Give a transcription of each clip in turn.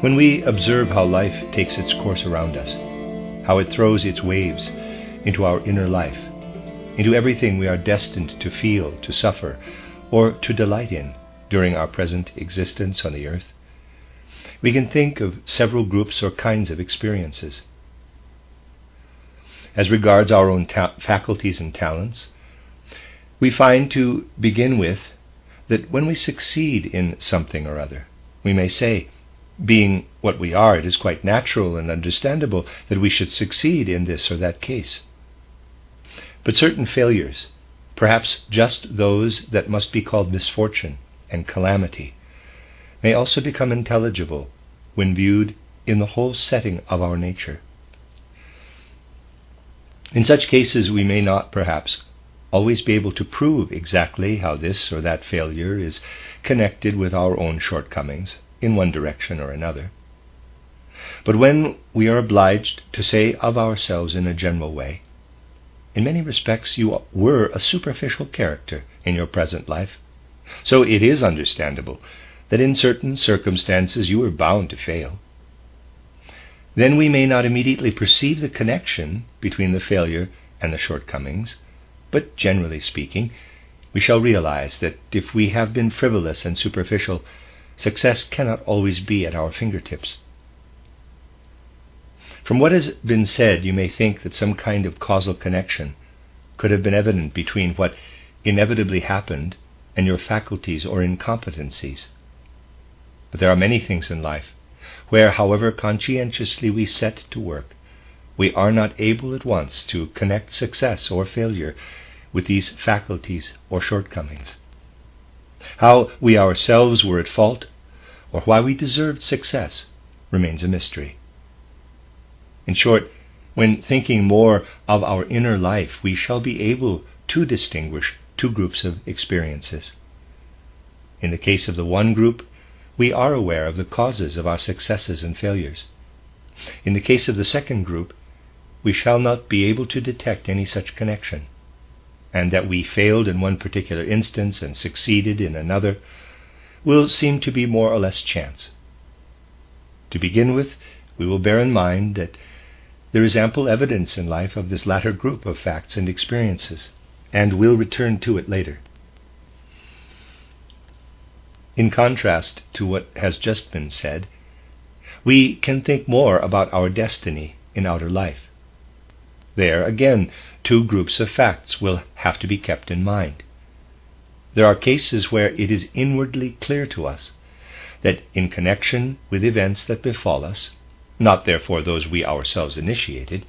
When we observe how life takes its course around us, how it throws its waves into our inner life, into everything we are destined to feel, to suffer, or to delight in during our present existence on the earth, we can think of several groups or kinds of experiences. As regards our own faculties and talents, we find to begin with that when we succeed in something or other, we may say, being what we are, it is quite natural and understandable that we should succeed in this or that case. But certain failures, perhaps just those that must be called misfortune and calamity, may also become intelligible when viewed in the whole setting of our nature. In such cases, we may not, perhaps, always be able to prove exactly how this or that failure is connected with our own shortcomings in one direction or another. But when we are obliged to say of ourselves in a general way, in many respects you were a superficial character in your present life, so it is understandable that in certain circumstances you were bound to fail, then we may not immediately perceive the connection between the failure and the shortcomings, but generally speaking, we shall realize that if we have been frivolous and superficial, success cannot always be at our fingertips. From what has been said, you may think that some kind of causal connection could have been evident between what inevitably happened and your faculties or incompetencies. But there are many things in life where, however conscientiously we set to work, we are not able at once to connect success or failure with these faculties or shortcomings. How we ourselves were at fault, or why we deserved success, remains a mystery. In short, when thinking more of our inner life, we shall be able to distinguish two groups of experiences. In the case of the one group, we are aware of the causes of our successes and failures. In the case of the second group, we shall not be able to detect any such connection, and that we failed in one particular instance and succeeded in another will seem to be more or less chance. To begin with, we will bear in mind that there is ample evidence in life of this latter group of facts and experiences, and we'll return to it later. In contrast to what has just been said, we can think more about our destiny in outer life. There, again, two groups of facts will have to be kept in mind. There are cases where it is inwardly clear to us that in connection with events that befall us, not therefore those we ourselves initiated,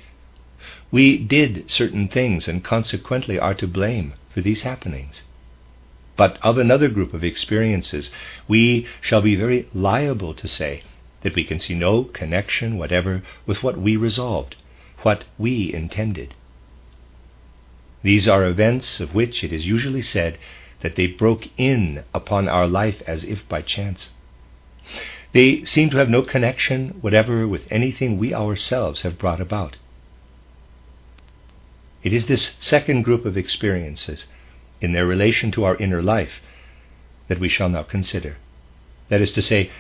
we did certain things and consequently are to blame for these happenings. But of another group of experiences, we shall be very liable to say that we can see no connection whatever with what we resolved, what we intended. These are events of which it is usually said that they broke in upon our life as if by chance. They seem to have no connection whatever with anything we ourselves have brought about. It is this second group of experiences, in their relation to our inner life, that we shall now consider. That is to say,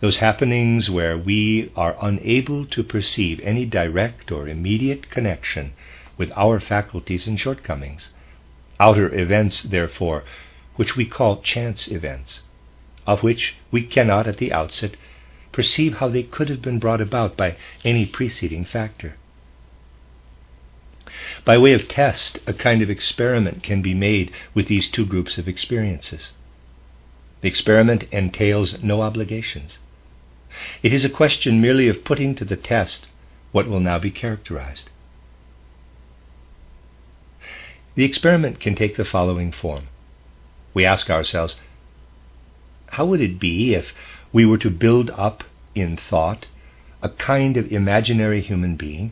those happenings where we are unable to perceive any direct or immediate connection with our faculties and shortcomings. Outer events, therefore, which we call chance events, of which we cannot at the outset perceive how they could have been brought about by any preceding factor. By way of test, a kind of experiment can be made with these two groups of experiences. The experiment entails no obligations. It is a question merely of putting to the test what will now be characterized. The experiment can take the following form. We ask ourselves, how would it be if we were to build up in thought a kind of imaginary human being,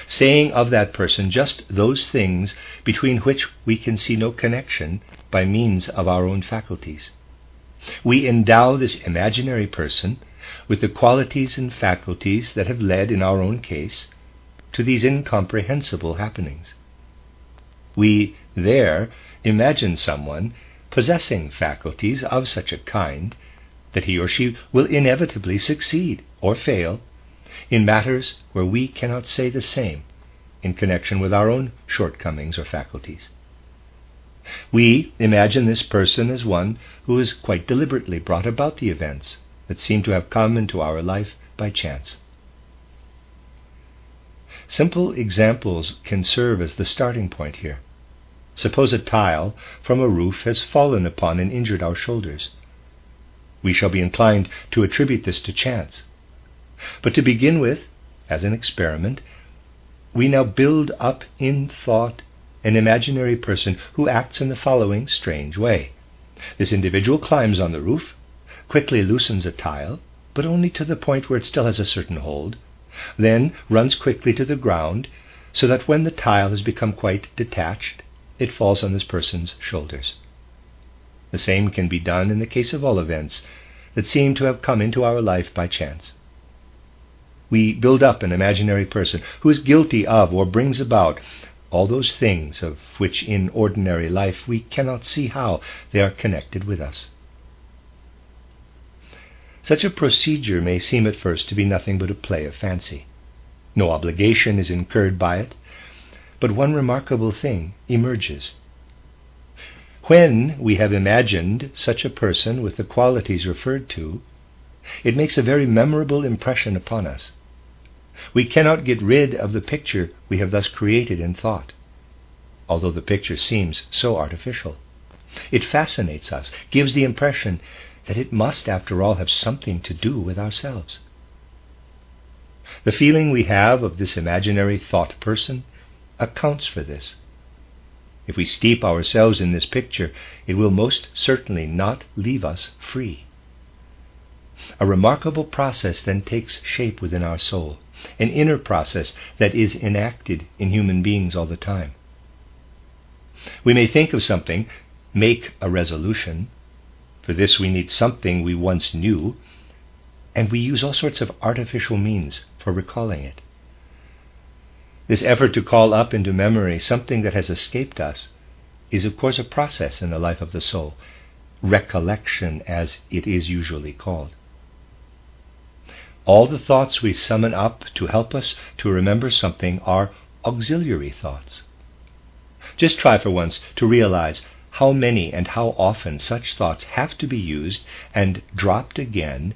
saying of that person just those things between which we can see no connection by means of our own faculties? We endow this imaginary person with the qualities and faculties that have led, in our own case, to these incomprehensible happenings. We there imagine someone possessing faculties of such a kind that he or she will inevitably succeed or fail in matters where we cannot say the same in connection with our own shortcomings or faculties. We imagine this person as one who has quite deliberately brought about the events that seem to have come into our life by chance. Simple examples can serve as the starting point here. Suppose a tile from a roof has fallen upon and injured our shoulders. We shall be inclined to attribute this to chance. But to begin with, as an experiment, we now build up in thought an imaginary person who acts in the following strange way. This individual climbs on the roof, quickly loosens a tile, but only to the point where it still has a certain hold, then runs quickly to the ground, so that when the tile has become quite detached, it falls on this person's shoulders. The same can be done in the case of all events that seem to have come into our life by chance. We build up an imaginary person who is guilty of or brings about all those things of which in ordinary life we cannot see how they are connected with us. Such a procedure may seem at first to be nothing but a play of fancy. No obligation is incurred by it, but one remarkable thing emerges. When we have imagined such a person with the qualities referred to, it makes a very memorable impression upon us. We cannot get rid of the picture we have thus created in thought, although the picture seems so artificial. It fascinates us, gives the impression that it must, after all, have something to do with ourselves. The feeling we have of this imaginary thought person accounts for this. If we steep ourselves in this picture, it will most certainly not leave us free. A remarkable process then takes shape within our soul, an inner process that is enacted in human beings all the time. We may think of something, make a resolution. For this we need something we once knew, and we use all sorts of artificial means for recalling it. This effort to call up into memory something that has escaped us is of course a process in the life of the soul, recollection as it is usually called. All the thoughts we summon up to help us to remember something are auxiliary thoughts. Just try for once to realize how many and how often such thoughts have to be used and dropped again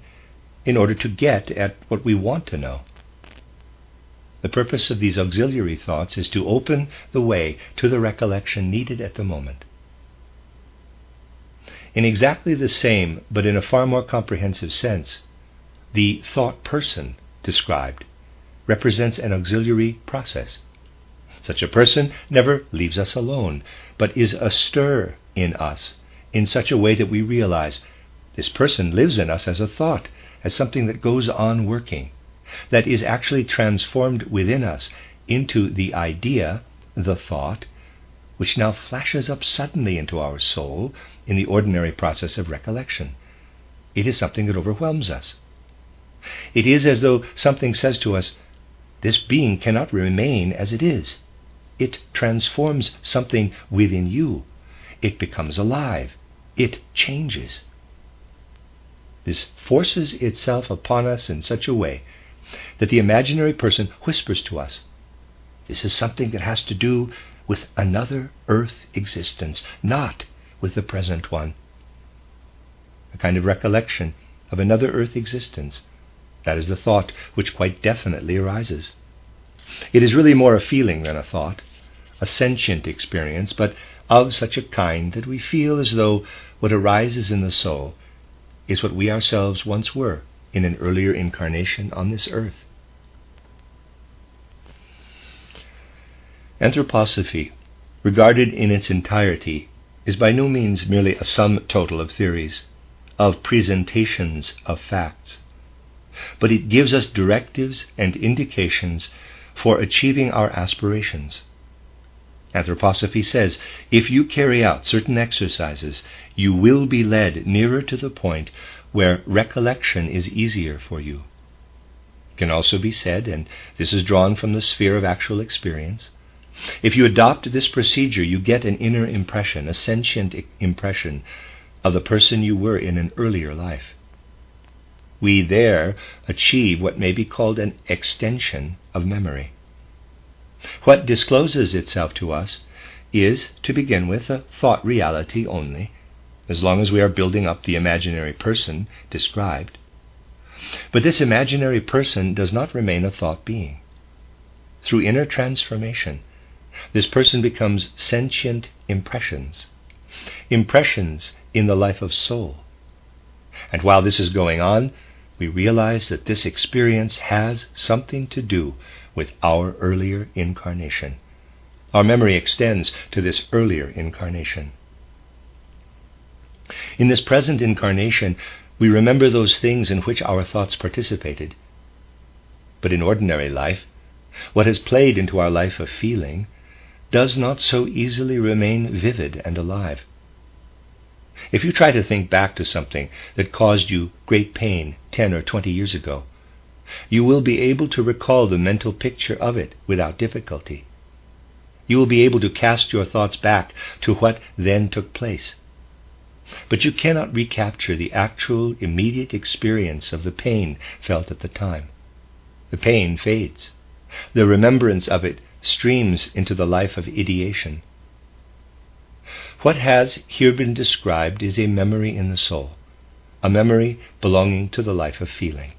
in order to get at what we want to know. The purpose of these auxiliary thoughts is to open the way to the recollection needed at the moment. In exactly the same, but in a far more comprehensive sense, the thought person described represents an auxiliary process. Such a person never leaves us alone, but is astir in us in such a way that we realize this person lives in us as a thought, as something that goes on working, that is actually transformed within us into the idea, the thought, which now flashes up suddenly into our soul in the ordinary process of recollection. It is something that overwhelms us. It is as though something says to us, this being cannot remain as it is. It transforms something within you. It becomes alive. It changes. This forces itself upon us in such a way that the imaginary person whispers to us, this is something that has to do with another earth existence, not with the present one. A kind of recollection of another earth existence. That is the thought which quite definitely arises. It is really more a feeling than a thought, a sentient experience, but of such a kind that we feel as though what arises in the soul is what we ourselves once were in an earlier incarnation on this earth. Anthroposophy, regarded in its entirety, is by no means merely a sum total of theories, of presentations of facts, but it gives us directives and indications for achieving our aspirations. Anthroposophy says, if you carry out certain exercises, you will be led nearer to the point where recollection is easier for you. It can also be said, and this is drawn from the sphere of actual experience, if you adopt this procedure, you get an inner impression, a sentient impression of the person you were in an earlier life. we there achieve what may be called an extension of memory. What discloses itself to us is, to begin with, a thought reality only, as long as we are building up the imaginary person described. But this imaginary person does not remain a thought being. Through inner transformation, this person becomes sentient impressions, impressions in the life of soul. And while this is going on, we realize that this experience has something to do with our earlier incarnation. Our memory extends to this earlier incarnation. In this present incarnation, we remember those things in which our thoughts participated. But in ordinary life, what has played into our life of feeling does not so easily remain vivid and alive. If you try to think back to something that caused you great pain 10 or 20 years ago, you will be able to recall the mental picture of it without difficulty. You will be able to cast your thoughts back to what then took place. But you cannot recapture the actual, immediate experience of the pain felt at the time. The pain fades. The remembrance of it streams into the life of ideation. What has here been described is a memory in the soul, a memory belonging to the life of feeling.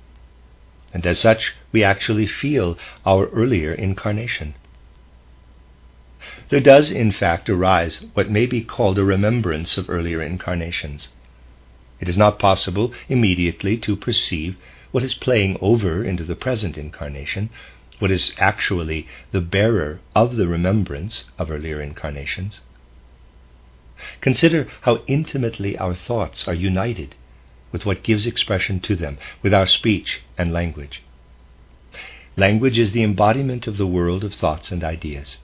And as such, we actually feel our earlier incarnation. There does, in fact, arise what may be called a remembrance of earlier incarnations. It is not possible immediately to perceive what is playing over into the present incarnation, what is actually the bearer of the remembrance of earlier incarnations. Consider how intimately our thoughts are united with what gives expression to them, with our speech and language. Language is the embodiment of the world of thoughts and ideas.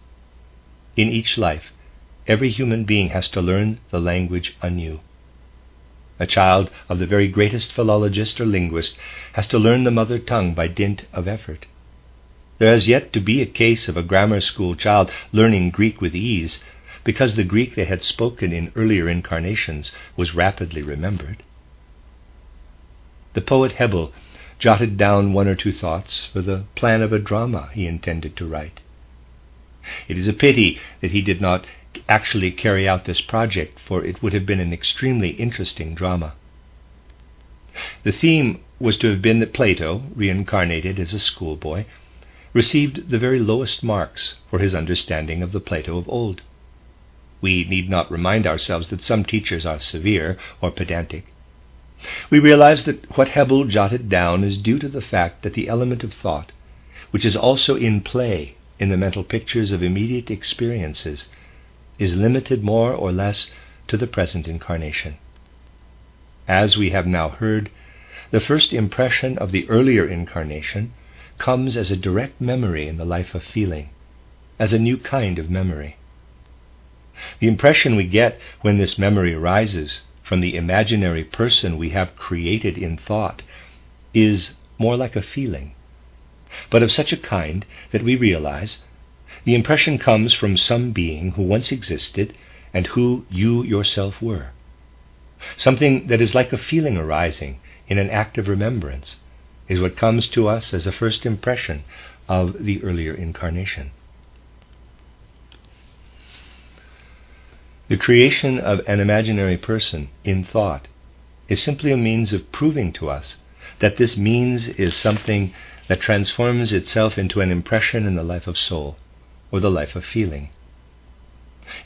In each life, every human being has to learn the language anew. A child of the very greatest philologist or linguist has to learn the mother tongue by dint of effort. There has yet to be a case of a grammar school child learning Greek with ease, because the Greek they had spoken in earlier incarnations was rapidly remembered. The poet Hebel jotted down 1 or 2 thoughts for the plan of a drama he intended to write. It is a pity that he did not actually carry out this project, for it would have been an extremely interesting drama. The theme was to have been that Plato, reincarnated as a schoolboy, received the very lowest marks for his understanding of the Plato of old. We need not remind ourselves that some teachers are severe or pedantic. We realize that what Hebel jotted down is due to the fact that the element of thought, which is also in play in the mental pictures of immediate experiences, is limited more or less to the present incarnation. As we have now heard, the first impression of the earlier incarnation comes as a direct memory in the life of feeling, as a new kind of memory. The impression we get when this memory arises from the imaginary person we have created in thought is more like a feeling, but of such a kind that we realize the impression comes from some being who once existed and who you yourself were. Something that is like a feeling arising in an act of remembrance is what comes to us as a first impression of the earlier incarnation. The creation of an imaginary person in thought is simply a means of proving to us that this means is something that transforms itself into an impression in the life of soul, or the life of feeling.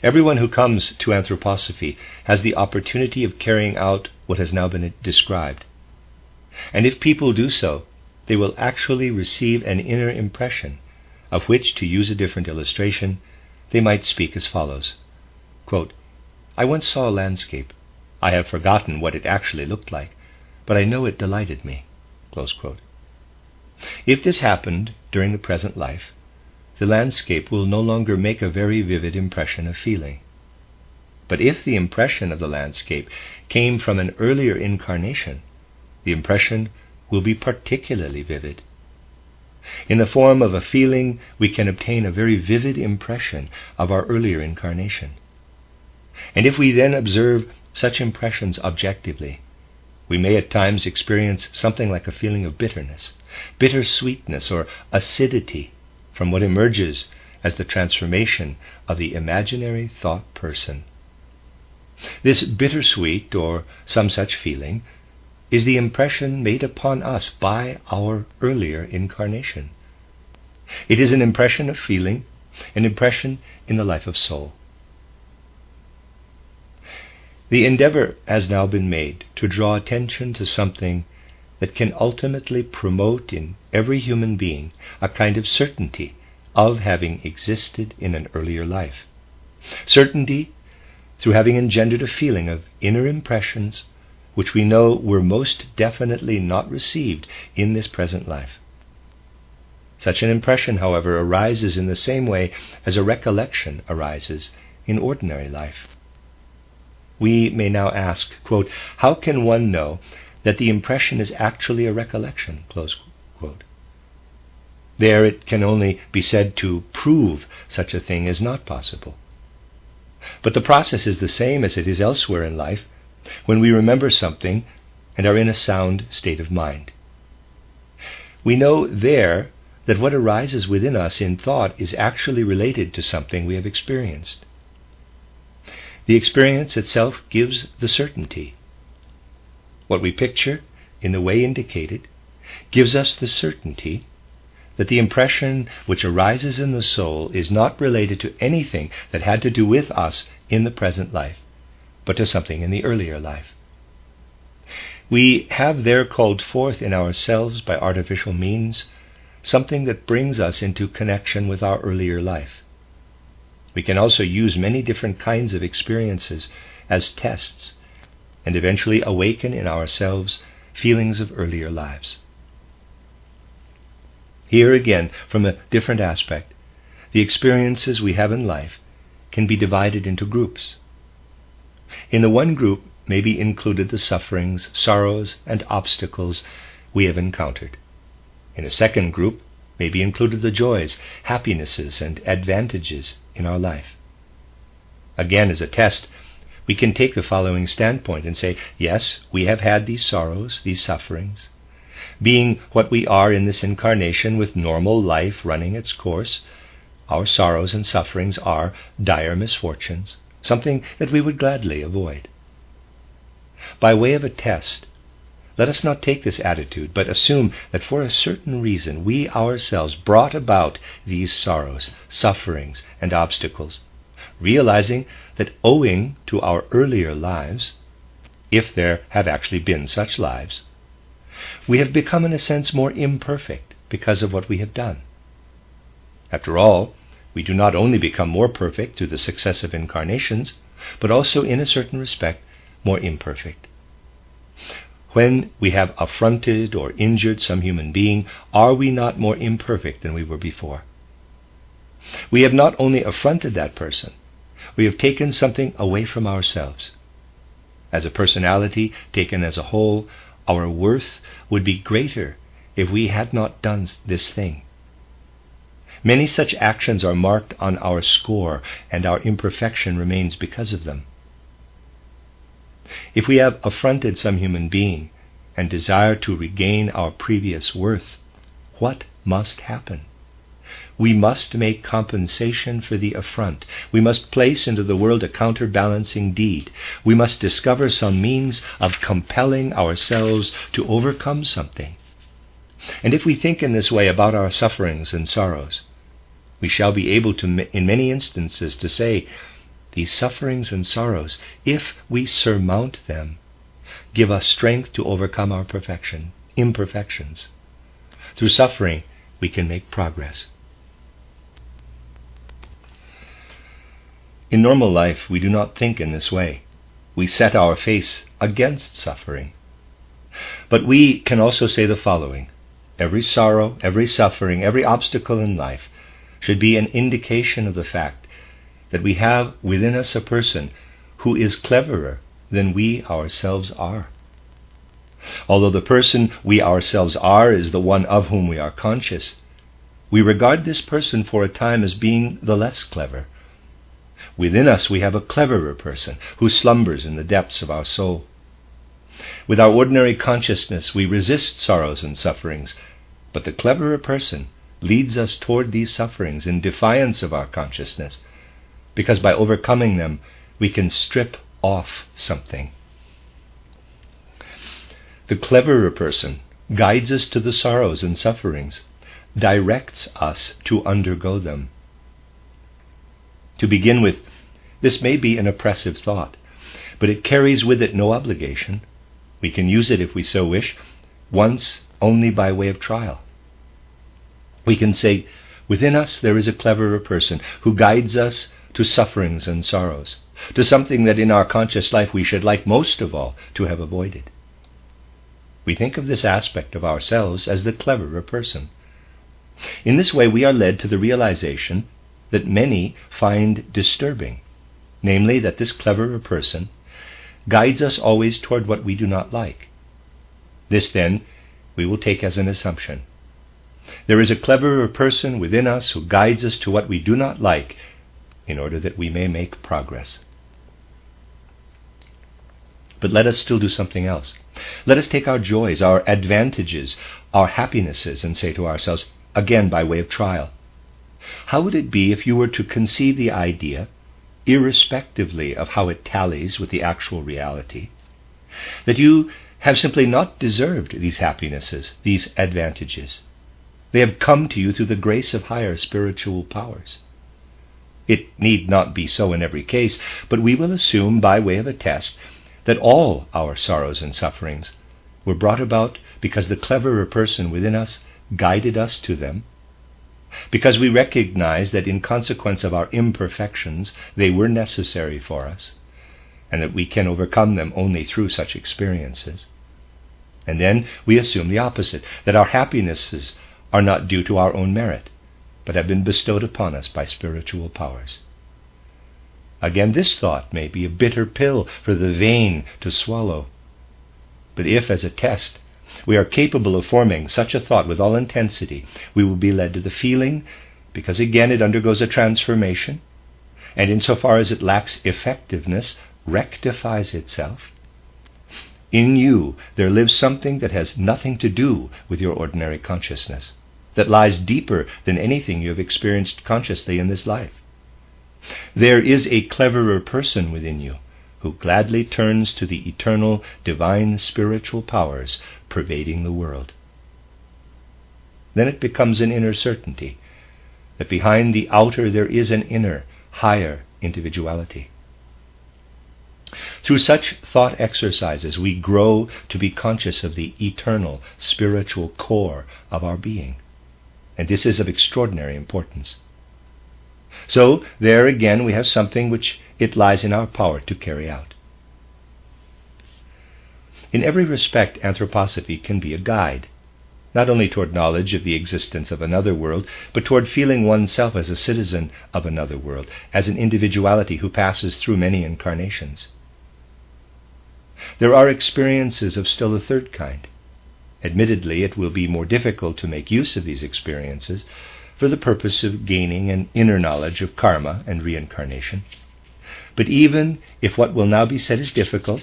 Everyone who comes to anthroposophy has the opportunity of carrying out what has now been described. And if people do so, they will actually receive an inner impression, of which, to use a different illustration, they might speak as follows. Quote, I once saw a landscape. I have forgotten what it actually looked like, but I know it delighted me. Close quote. If this happened during the present life, the landscape will no longer make a very vivid impression of feeling. But if the impression of the landscape came from an earlier incarnation, the impression will be particularly vivid. In the form of a feeling, we can obtain a very vivid impression of our earlier incarnation. And if we then observe such impressions objectively, We may at times experience something like a feeling of bitterness, bittersweetness, or acidity from what emerges as the transformation of the imaginary thought person. This bittersweet, or some such feeling, is the impression made upon us by our earlier incarnation. It is an impression of feeling, an impression in the life of soul. The endeavor has now been made to draw attention to something that can ultimately promote in every human being a kind of certainty of having existed in an earlier life. Certainty through having engendered a feeling of inner impressions which we know were most definitely not received in this present life. Such an impression, however, arises in the same way as a recollection arises in ordinary life. We may now ask, quote, how can one know that the impression is actually a recollection? Close quote. There it can only be said to prove such a thing is not possible. But the process is the same as it is elsewhere in life when we remember something and are in a sound state of mind. We know there that what arises within us in thought is actually related to something we have experienced. The experience itself gives the certainty. What we picture in the way indicated gives us the certainty that the impression which arises in the soul is not related to anything that had to do with us in the present life, but to something in the earlier life. We have there called forth in ourselves by artificial means something that brings us into connection with our earlier life. We can also use many different kinds of experiences as tests and eventually awaken in ourselves feelings of earlier lives. Here again, from a different aspect, the experiences we have in life can be divided into groups. In the one group may be included the sufferings, sorrows, and obstacles we have encountered. In a second group may be included the joys, happinesses, and advantages in our life. Again, as a test, we can take the following standpoint and say, yes, we have had these sorrows, these sufferings. Being what we are in this incarnation with normal life running its course, our sorrows and sufferings are dire misfortunes, something that we would gladly avoid. By way of a test, let us not take this attitude, but assume that for a certain reason we ourselves brought about these sorrows, sufferings, and obstacles, realizing that owing to our earlier lives, if there have actually been such lives, we have become in a sense more imperfect because of what we have done. After all, we do not only become more perfect through the successive incarnations, but also in a certain respect more imperfect. When we have affronted or injured some human being, are we not more imperfect than we were before? We have not only affronted that person, we have taken something away from ourselves. As a personality taken as a whole, our worth would be greater if we had not done this thing. Many such actions are marked on our score, and our imperfection remains because of them. If we have affronted some human being and desire to regain our previous worth, what must happen? We must make compensation for the affront. We must place into the world a counterbalancing deed. We must discover some means of compelling ourselves to overcome something. And if we think in this way about our sufferings and sorrows, we shall be able to, in many instances, to say, these sufferings and sorrows, if we surmount them, give us strength to overcome our imperfections. Through suffering, we can make progress. In normal life, we do not think in this way. We set our face against suffering. But we can also say the following: every sorrow, every suffering, every obstacle in life should be an indication of the fact that we have within us a person who is cleverer than we ourselves are. Although the person we ourselves are is the one of whom we are conscious, we regard this person for a time as being the less clever. Within us we have a cleverer person who slumbers in the depths of our soul. With our ordinary consciousness, we resist sorrows and sufferings, but the cleverer person leads us toward these sufferings in defiance of our consciousness, because by overcoming them, we can strip off something. The cleverer person guides us to the sorrows and sufferings, directs us to undergo them. To begin with, this may be an oppressive thought, but it carries with it no obligation. We can use it if we so wish, once only by way of trial. We can say, within us there is a cleverer person who guides us to sufferings and sorrows, to something that in our conscious life we should like most of all to have avoided. We think of this aspect of ourselves as the cleverer person. In this way we are led to the realization that many find disturbing, namely that this cleverer person guides us always toward what we do not like. This, then, we will take as an assumption. There is a cleverer person within us who guides us to what we do not like in order that we may make progress. But let us still do something else. Let us take our joys, our advantages, our happinesses, and say to ourselves, again by way of trial, how would it be if you were to conceive the idea, irrespectively of how it tallies with the actual reality, that you have simply not deserved these happinesses, these advantages? They have come to you through the grace of higher spiritual powers. It need not be so in every case, but we will assume by way of a test that all our sorrows and sufferings were brought about because the cleverer person within us guided us to them, because we recognize that in consequence of our imperfections they were necessary for us, and that we can overcome them only through such experiences. And then we assume the opposite, that our happinesses are not due to our own merit, but have been bestowed upon us by spiritual powers. Again, this thought may be a bitter pill for the vain to swallow. But if, as a test, we are capable of forming such a thought with all intensity, we will be led to the feeling, because again it undergoes a transformation, and insofar as it lacks effectiveness, rectifies itself. In you there lives something that has nothing to do with your ordinary consciousness, that lies deeper than anything you have experienced consciously in this life. There is a cleverer person within you who gladly turns to the eternal, divine spiritual powers pervading the world. Then it becomes an inner certainty that behind the outer there is an inner, higher individuality. Through such thought exercises we grow to be conscious of the eternal, spiritual core of our being, and this is of extraordinary importance. So, there again we have something which it lies in our power to carry out. In every respect, anthroposophy can be a guide, not only toward knowledge of the existence of another world, but toward feeling oneself as a citizen of another world, as an individuality who passes through many incarnations. There are experiences of still a third kind. Admittedly, it will be more difficult to make use of these experiences for the purpose of gaining an inner knowledge of karma and reincarnation. But even if what will now be said is difficult,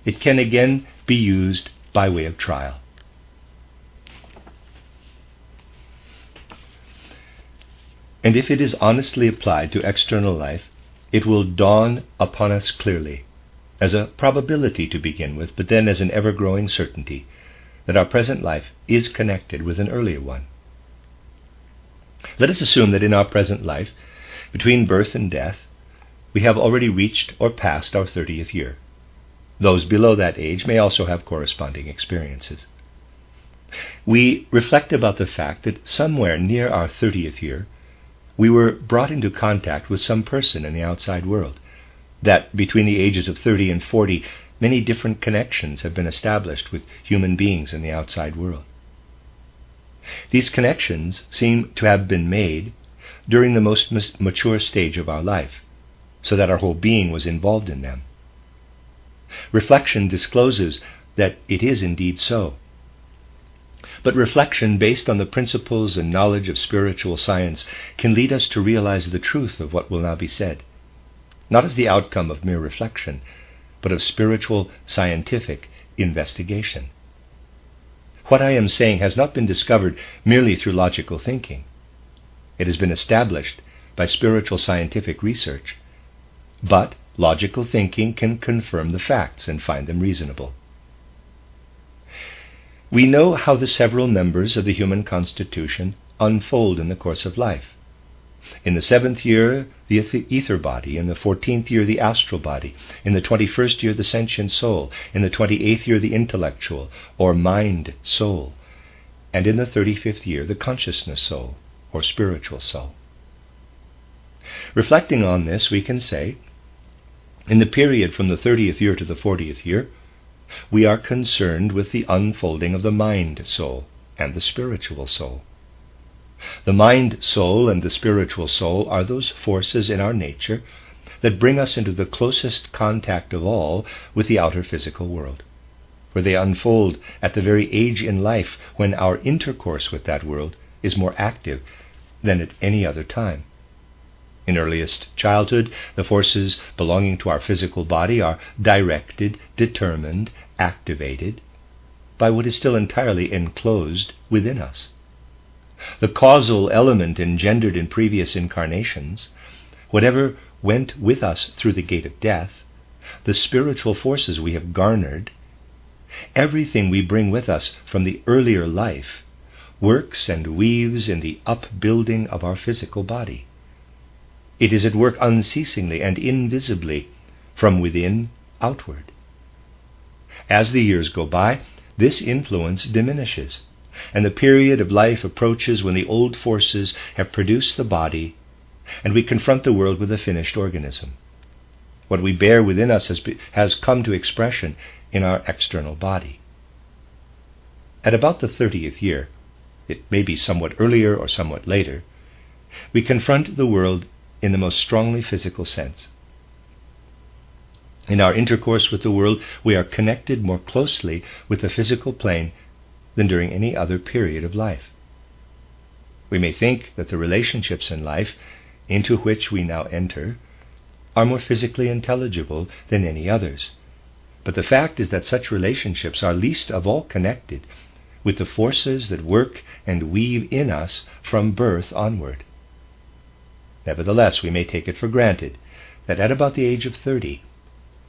it can again be used by way of trial. And if it is honestly applied to external life, it will dawn upon us clearly, as a probability to begin with, but then as an ever-growing certainty, that our present life is connected with an earlier one. Let us assume that in our present life, between birth and death, we have already reached or passed our 30th year. Those below that age may also have corresponding experiences. We reflect about the fact that somewhere near our 30th year, we were brought into contact with some person in the outside world, that between the ages of 30 and 40, many different connections have been established with human beings in the outside world. These connections seem to have been made during the most mature stage of our life, so that our whole being was involved in them. Reflection discloses that it is indeed so. But reflection based on the principles and knowledge of spiritual science can lead us to realize the truth of what will now be said, not as the outcome of mere reflection, but of spiritual, scientific, investigation. What I am saying has not been discovered merely through logical thinking. It has been established by spiritual scientific research, but logical thinking can confirm the facts and find them reasonable. We know how the several members of the human constitution unfold in the course of life. In the 7th year, the ether body. In the 14th year, the astral body. In the 21st year, the sentient soul. In the 28th year, the intellectual, or mind soul. And in the 35th year, the consciousness soul, or spiritual soul. Reflecting on this, we can say, in the period from the 30th year to the 40th year, we are concerned with the unfolding of the mind soul and the spiritual soul. The mind soul and the spiritual soul are those forces in our nature that bring us into the closest contact of all with the outer physical world, where they unfold at the very age in life when our intercourse with that world is more active than at any other time. In earliest childhood, the forces belonging to our physical body are directed, determined, activated by what is still entirely enclosed within us. The causal element engendered in previous incarnations, whatever went with us through the gate of death, the spiritual forces we have garnered, everything we bring with us from the earlier life, works and weaves in the upbuilding of our physical body. It is at work unceasingly and invisibly, from within outward. As the years go by, this influence diminishes, and the period of life approaches when the old forces have produced the body, and we confront the world with a finished organism. What we bear within us has come to expression in our external body. At about the 30th year, it may be somewhat earlier or somewhat later, we confront the world in the most strongly physical sense. In our intercourse with the world, we are connected more closely with the physical plane than during any other period of life. We may think that the relationships in life into which we now enter are more physically intelligible than any others, but the fact is that such relationships are least of all connected with the forces that work and weave in us from birth onward. Nevertheless, we may take it for granted that at about the age of 30,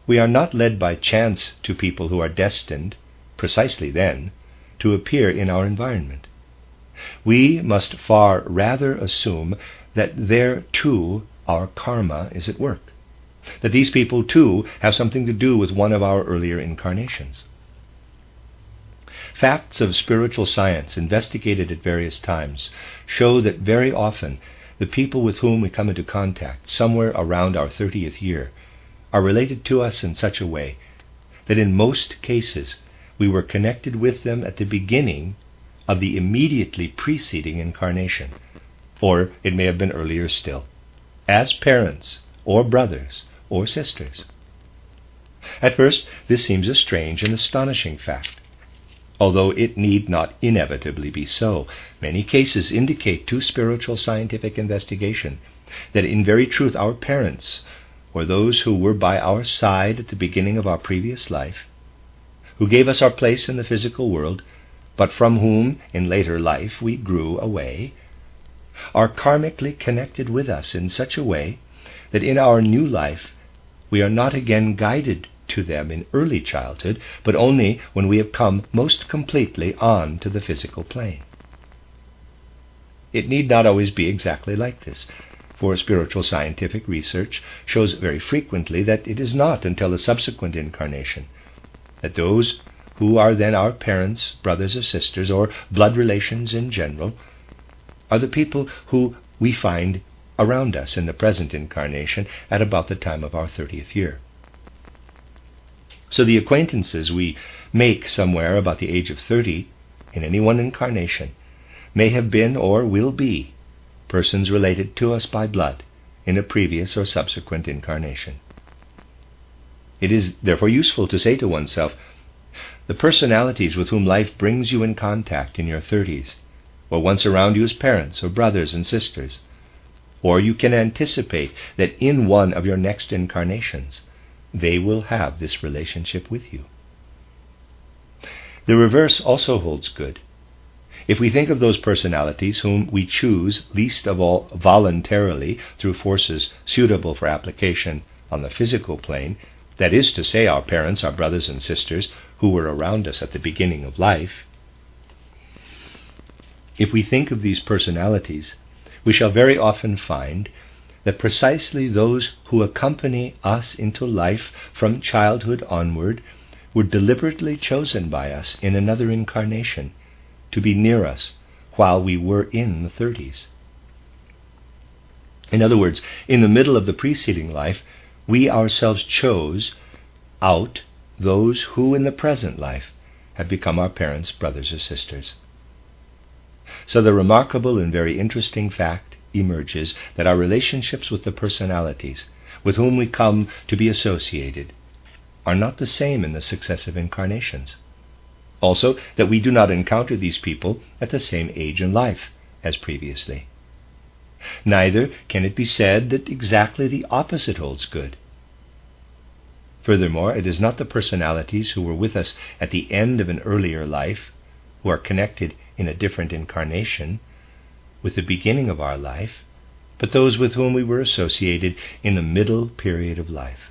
we are not led by chance to people who are destined, precisely then, to appear in our environment. We must far rather assume that there too our karma is at work, that these people too have something to do with one of our earlier incarnations. Facts of spiritual science investigated at various times show that very often the people with whom we come into contact somewhere around our 30th year are related to us in such a way that in most cases we were connected with them at the beginning of the immediately preceding incarnation, or it may have been earlier still, as parents or brothers or sisters. At first, this seems a strange and astonishing fact, although it need not inevitably be so. Many cases indicate to spiritual scientific investigation that in very truth our parents, or those who were by our side at the beginning of our previous life, who gave us our place in the physical world, but from whom in later life we grew away, are karmically connected with us in such a way that in our new life we are not again guided to them in early childhood, but only when we have come most completely on to the physical plane. It need not always be exactly like this, for spiritual scientific research shows very frequently that it is not until a subsequent incarnation that those who are then our parents, brothers or sisters, or blood relations in general, are the people who we find around us in the present incarnation at about the time of our 30th year. So the acquaintances we make somewhere about the age of 30 in any one incarnation may have been or will be persons related to us by blood in a previous or subsequent incarnation. It is therefore useful to say to oneself, the personalities with whom life brings you in contact in your 30s were once around you as parents or brothers and sisters, or you can anticipate that in one of your next incarnations they will have this relationship with you. The reverse also holds good. If we think of those personalities whom we choose least of all voluntarily through forces suitable for application on the physical plane, that is to say, our parents, our brothers and sisters who were around us at the beginning of life, if we think of these personalities, we shall very often find that precisely those who accompany us into life from childhood onward were deliberately chosen by us in another incarnation to be near us while we were in the 30s. In other words, in the middle of the preceding life, we ourselves chose out those who in the present life have become our parents, brothers or sisters. So the remarkable and very interesting fact emerges that our relationships with the personalities with whom we come to be associated are not the same in the successive incarnations. Also, that we do not encounter these people at the same age in life as previously. Neither can it be said that exactly the opposite holds good. Furthermore, it is not the personalities who were with us at the end of an earlier life, who are connected in a different incarnation with the beginning of our life, but those with whom we were associated in the middle period of life.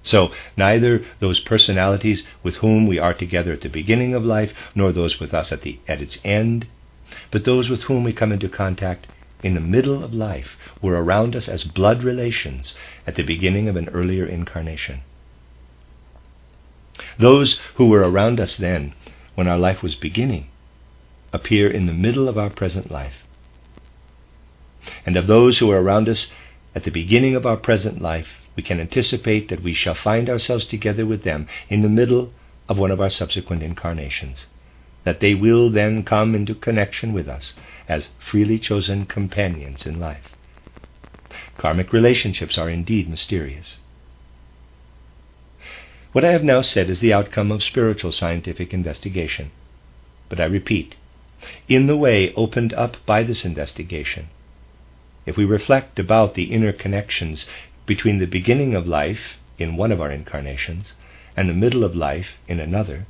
So, neither those personalities with whom we are together at the beginning of life, nor those with us at its end, but those with whom we come into contact in the middle of life were around us as blood relations at the beginning of an earlier incarnation. Those who were around us then, when our life was beginning, appear in the middle of our present life. And of those who are around us at the beginning of our present life, we can anticipate that we shall find ourselves together with them in the middle of one of our subsequent incarnations, that they will then come into connection with us as freely chosen companions in life. Karmic relationships are indeed mysterious. What I have now said is the outcome of spiritual scientific investigation. But I repeat, in the way opened up by this investigation, if we reflect about the inner connections between the beginning of life in one of our incarnations and the middle of life in another,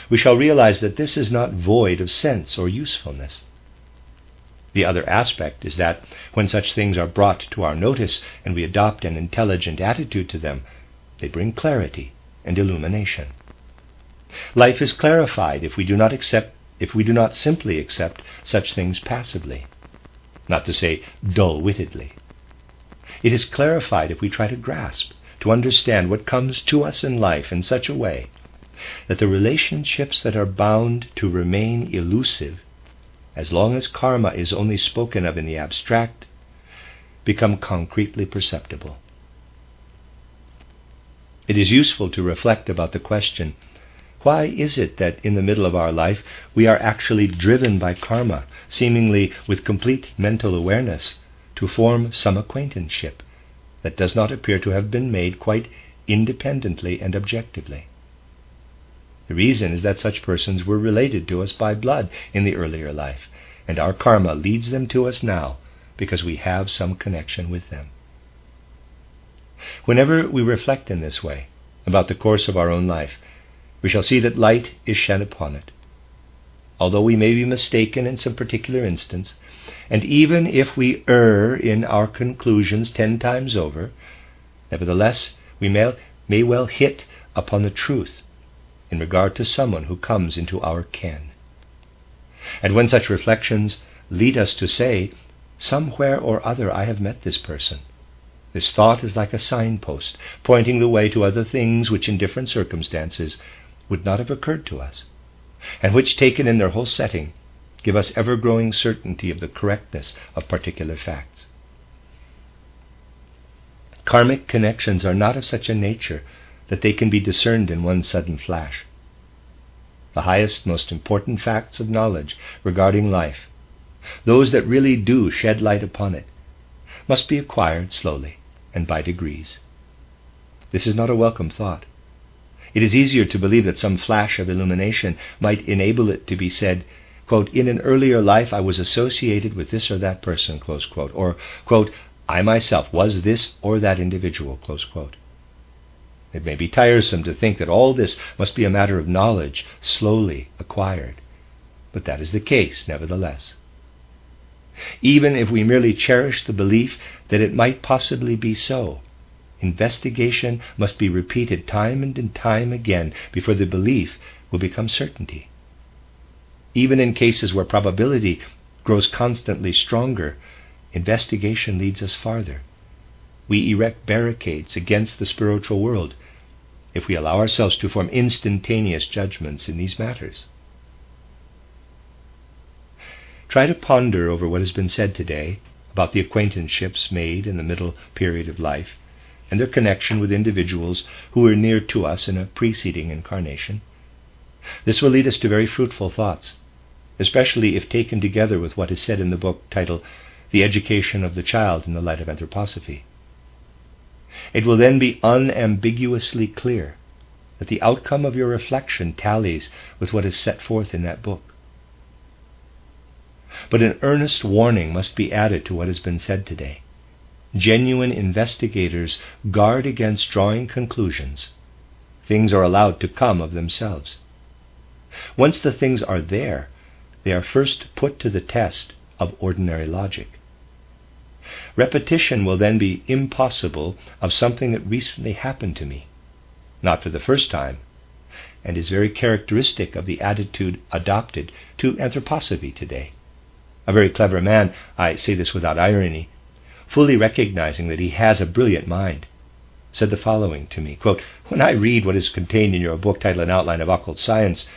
we shall realize that this is not void of sense or usefulness. The other aspect is that when such things are brought to our notice and we adopt an intelligent attitude to them, they bring clarity and illumination. Life is clarified if we do not simply accept such things passively, not to say dull-wittedly. It is clarified if we try to grasp, to understand what comes to us in life in such a way that the relationships that are bound to remain elusive, as long as karma is only spoken of in the abstract, become concretely perceptible. It is useful to reflect about the question, why is it that in the middle of our life we are actually driven by karma, seemingly with complete mental awareness, to form some acquaintanceship that does not appear to have been made quite independently and objectively? The reason is that such persons were related to us by blood in the earlier life, and our karma leads them to us now because we have some connection with them. Whenever we reflect in this way about the course of our own life, we shall see that light is shed upon it. Although we may be mistaken in some particular instance, and even if we err in our conclusions 10 times over, nevertheless we may well hit upon the truth in regard to someone who comes into our ken. And when such reflections lead us to say, somewhere or other I have met this person, this thought is like a signpost pointing the way to other things which in different circumstances would not have occurred to us, and which taken in their whole setting give us ever-growing certainty of the correctness of particular facts. Karmic connections are not of such a nature that they can be discerned in one sudden flash. The highest, most important facts of knowledge regarding life, those that really do shed light upon it, must be acquired slowly and by degrees. This is not a welcome thought. It is easier to believe that some flash of illumination might enable it to be said, quote, in an earlier life I was associated with this or that person, close quote, or, quote, I myself was this or that individual, close quote. It may be tiresome to think that all this must be a matter of knowledge, slowly acquired, but that is the case nevertheless. Even if we merely cherish the belief that it might possibly be so, investigation must be repeated time and time again before the belief will become certainty. Even in cases where probability grows constantly stronger, investigation leads us farther. We erect barricades against the spiritual world if we allow ourselves to form instantaneous judgments in these matters. Try to ponder over what has been said today about the acquaintanceships made in the middle period of life and their connection with individuals who were near to us in a preceding incarnation. This will lead us to very fruitful thoughts, especially if taken together with what is said in the book titled The Education of the Child in the Light of Anthroposophy. It will then be unambiguously clear that the outcome of your reflection tallies with what is set forth in that book. But an earnest warning must be added to what has been said today. Genuine investigators guard against drawing conclusions. Things are allowed to come of themselves. Once the things are there, they are first put to the test of ordinary logic. Repetition will then be impossible of something that recently happened to me, not for the first time, and is very characteristic of the attitude adopted to anthroposophy today. A very clever man, I say this without irony, fully recognizing that he has a brilliant mind, said the following to me, quote, "When I read what is contained in your book titled An Outline of Occult Science,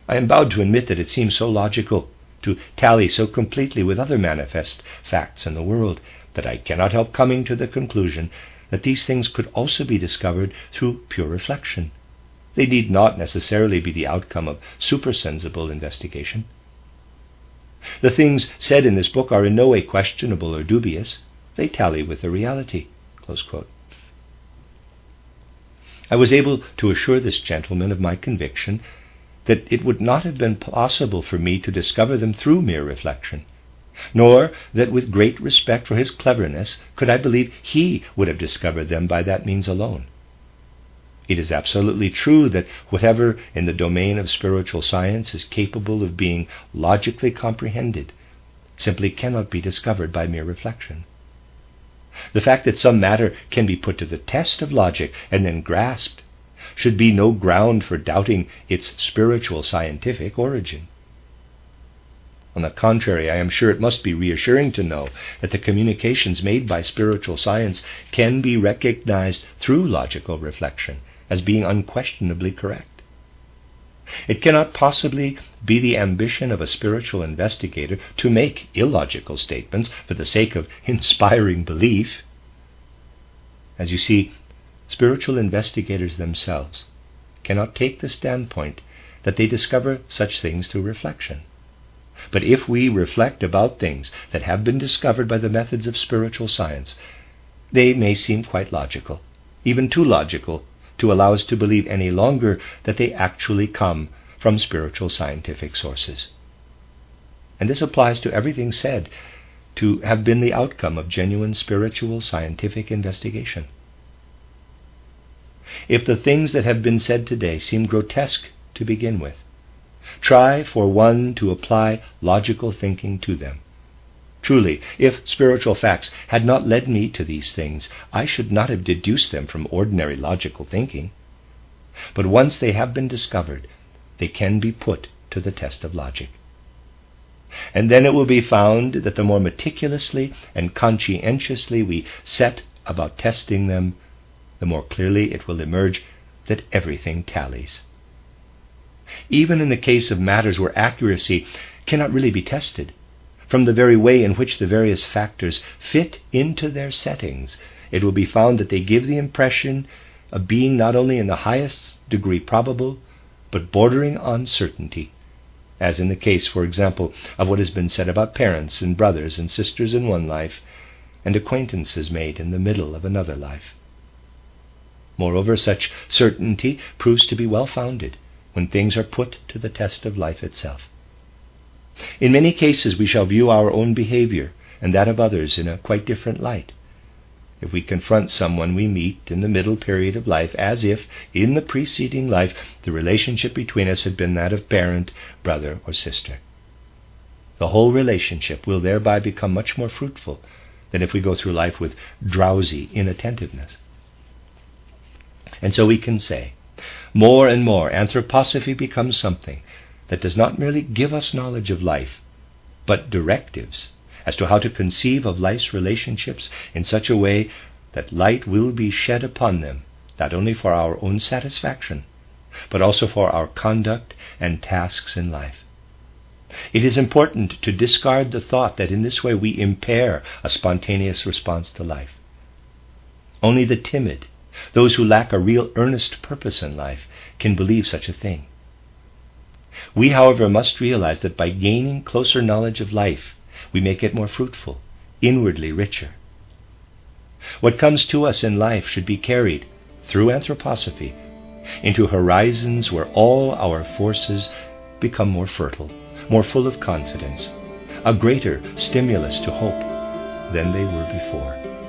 I am bound to admit that it seems so logical, to tally so completely with other manifest facts in the world, that I cannot help coming to the conclusion that these things could also be discovered through pure reflection. They need not necessarily be the outcome of supersensible investigation. The things said in this book are in no way questionable or dubious. They tally with the reality." Close quote. I was able to assure this gentleman of my conviction that it would not have been possible for me to discover them through mere reflection, nor that with great respect for his cleverness could I believe he would have discovered them by that means alone. It is absolutely true that whatever in the domain of spiritual science is capable of being logically comprehended simply cannot be discovered by mere reflection. The fact that some matter can be put to the test of logic and then grasped should be no ground for doubting its spiritual scientific origin. On the contrary, I am sure it must be reassuring to know that the communications made by spiritual science can be recognized through logical reflection as being unquestionably correct. It cannot possibly be the ambition of a spiritual investigator to make illogical statements for the sake of inspiring belief. As you see, spiritual investigators themselves cannot take the standpoint that they discover such things through reflection. But if we reflect about things that have been discovered by the methods of spiritual science, they may seem quite logical, even too logical, to allow us to believe any longer that they actually come from spiritual scientific sources. And this applies to everything said to have been the outcome of genuine spiritual scientific investigation. If the things that have been said today seem grotesque to begin with, try for one to apply logical thinking to them. Truly, if spiritual facts had not led me to these things, I should not have deduced them from ordinary logical thinking. But once they have been discovered, they can be put to the test of logic. And then it will be found that the more meticulously and conscientiously we set about testing them, the more clearly it will emerge that everything tallies. Even in the case of matters where accuracy cannot really be tested, from the very way in which the various factors fit into their settings, it will be found that they give the impression of being not only in the highest degree probable, but bordering on certainty, as in the case, for example, of what has been said about parents and brothers and sisters in one life, and acquaintances made in the middle of another life. Moreover, such certainty proves to be well-founded when things are put to the test of life itself. In many cases we shall view our own behavior and that of others in a quite different light, if we confront someone we meet in the middle period of life as if, in the preceding life, the relationship between us had been that of parent, brother, or sister. The whole relationship will thereby become much more fruitful than if we go through life with drowsy inattentiveness. And so we can say, more and more, anthroposophy becomes something that does not merely give us knowledge of life, but directives as to how to conceive of life's relationships in such a way that light will be shed upon them, not only for our own satisfaction, but also for our conduct and tasks in life. It is important to discard the thought that in this way we impair a spontaneous response to life. Only the timid, those who lack a real earnest purpose in life, can believe such a thing. We, however, must realize that by gaining closer knowledge of life, we make it more fruitful, inwardly richer. What comes to us in life should be carried, through anthroposophy, into horizons where all our forces become more fertile, more full of confidence, a greater stimulus to hope than they were before.